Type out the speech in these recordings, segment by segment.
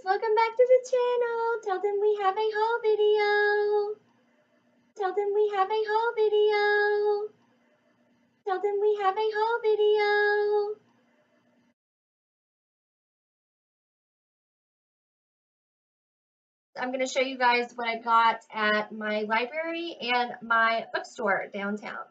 welcome back to the channel. Tell them we have a haul video. Tell them we have a haul video. Tell them we have a haul video. I'm going to show you guys what I got at my library and my bookstore downtown.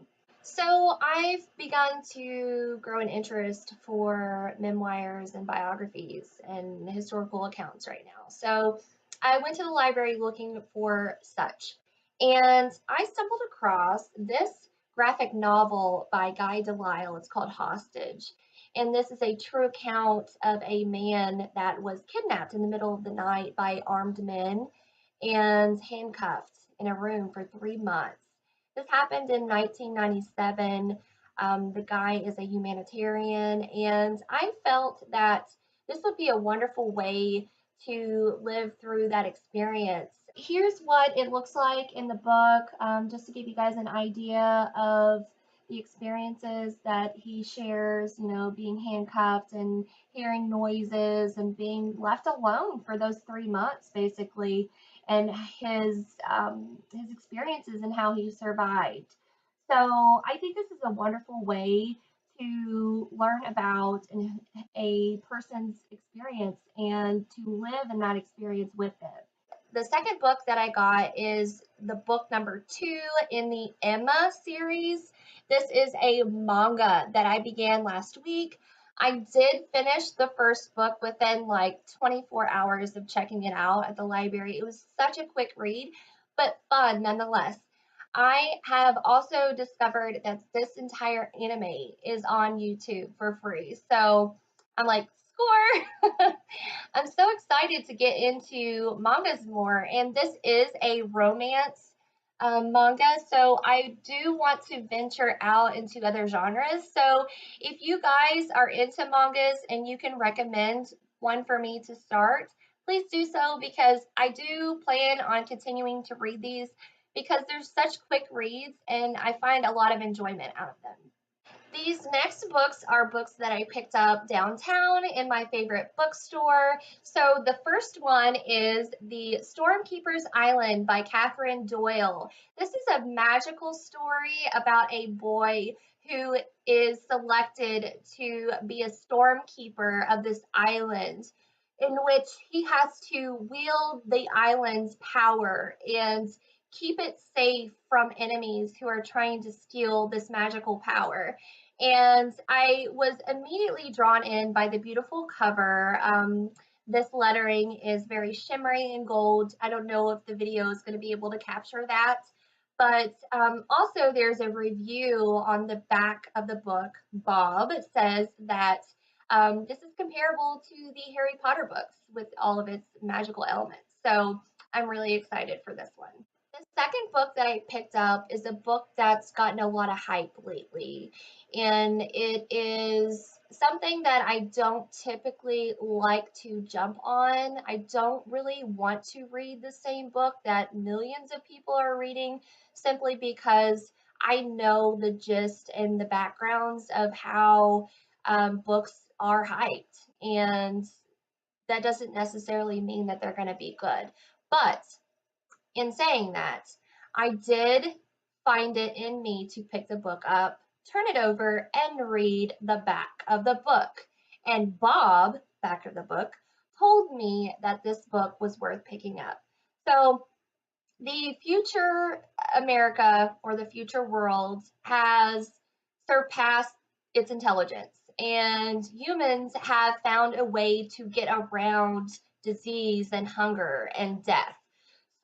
So I've begun to grow an interest for memoirs and biographies and historical accounts right now. So I went to the library looking for such, and I stumbled across this graphic novel by Guy Delisle. It's called Hostage. And this is a true account of a man that was kidnapped in the middle of the night by armed men and handcuffed in a room for 3 months. This happened in 1997. The guy is a humanitarian, and I felt that this would be a wonderful way to live through that experience. Here's what it looks like in the book, just to give you guys an idea of the experiences that he shares, being handcuffed and hearing noises and being left alone for those 3 months, basically, and his experiences and how he survived. So I think this is a wonderful way to learn about a person's experience and to live in that experience with them. The second book that I got is the book number 2 in the Emma series. This is a manga that I began last week. I did finish the first book within like 24 hours of checking it out at the library. It was such a quick read, but fun nonetheless. I have also discovered that this entire anime is on YouTube for free. So I'm like, score! I'm so excited to get into mangas more, and this is a romance manga, so I do want to venture out into other genres. So if you guys are into mangas and you can recommend one for me to start, please do so, because I do plan on continuing to read these because they're such quick reads and I find a lot of enjoyment out of them. These next books are books that I picked up downtown in my favorite bookstore. So the first one is The Stormkeeper's Island by Catherine Doyle. This is a magical story about a boy who is selected to be a stormkeeper of this island, in which he has to wield the island's power and keep it safe from enemies who are trying to steal this magical power. And I was immediately drawn in by the beautiful cover. This lettering is very shimmery and gold. I don't know if the video is going to be able to capture that, but also there's a review on the back of the book. Bob says that this is comparable to the Harry Potter books with all of its magical elements. So I'm really excited for this one. The second book that I picked up is a book that's gotten a lot of hype lately, and it is something that I don't typically like to jump on. I don't really want to read the same book that millions of people are reading simply because I know the gist and the backgrounds of how books are hyped, and that doesn't necessarily mean that they're going to be good. But in saying that, I did find it in me to pick the book up, turn it over, and read the back of the book. And Bob, back of the book, told me that this book was worth picking up. So the future America, or the future world, has surpassed its intelligence, and humans have found a way to get around disease and hunger and death.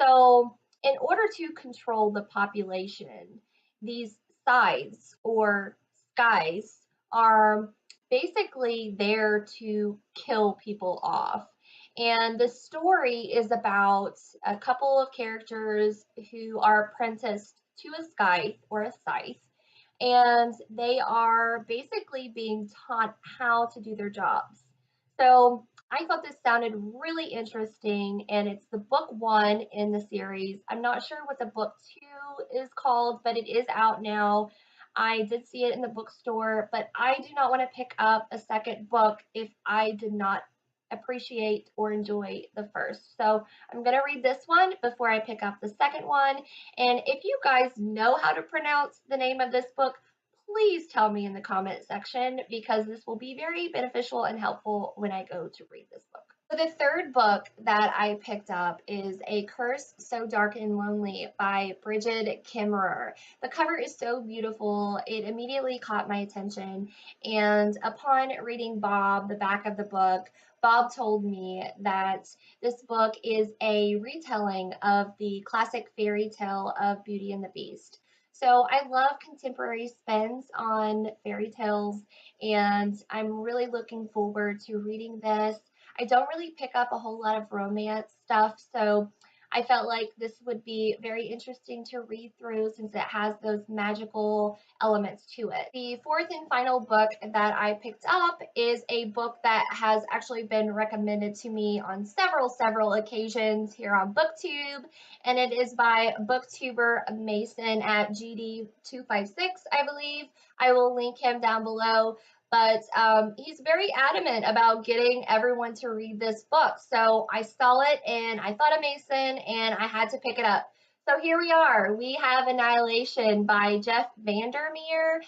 So in order to control the population, these sides or skies are basically there to kill people off. And the story is about a couple of characters who are apprenticed to a scythe or a scythe, and they are basically being taught how to do their jobs. So I thought this sounded really interesting, and it's the book 1 in the series. I'm not sure what the book 2 is called, but it is out now. I did see it in the bookstore, but I do not want to pick up a second book if I did not appreciate or enjoy the first. So I'm going to read this one before I pick up the second one. And if you guys know how to pronounce the name of this book, please tell me in the comment section because this will be very beneficial and helpful when I go to read this book. So the third book that I picked up is A Curse So Dark and Lonely by Bridget Kimmerer. The cover is so beautiful, it immediately caught my attention, and upon reading the back of the book, Bob told me that this book is a retelling of the classic fairy tale of Beauty and the Beast. So I love contemporary spins on fairy tales, and I'm really looking forward to reading this. I don't really pick up a whole lot of romance stuff, so I felt like this would be very interesting to read through since it has those magical elements to it. The fourth and final book that I picked up is a book that has actually been recommended to me on several occasions here on BookTube, and it is by Booktuber Mason at GD256, I believe. I will link him down below. But he's very adamant about getting everyone to read this book. So I saw it and I thought of Mason and I had to pick it up. So here we are. We have Annihilation by Jeff Vandermeer.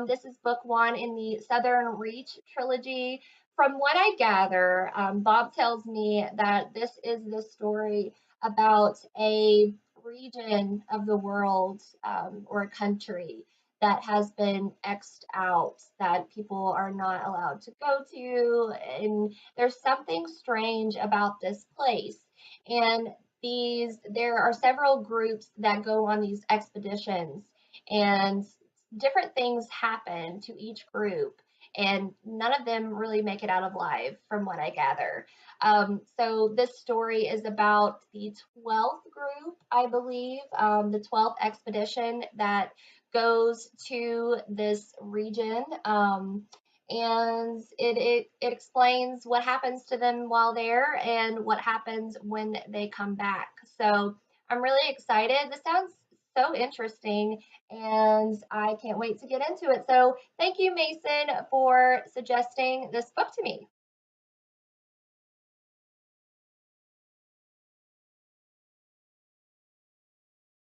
This is book one in the Southern Reach trilogy. From what I gather, Bob tells me that this is the story about a region of the world or a country that has been X'd out, that people are not allowed to go to. And there's something strange about this place. And there are several groups that go on these expeditions, and different things happen to each group. And none of them really make it out of life, from what I gather. So this story is about the 12th group, I believe, the 12th expedition that goes to this region, and it explains what happens to them while there and what happens when they come back. So I'm really excited. This sounds so interesting, and I can't wait to get into it. So thank you, Mason, for suggesting this book to me.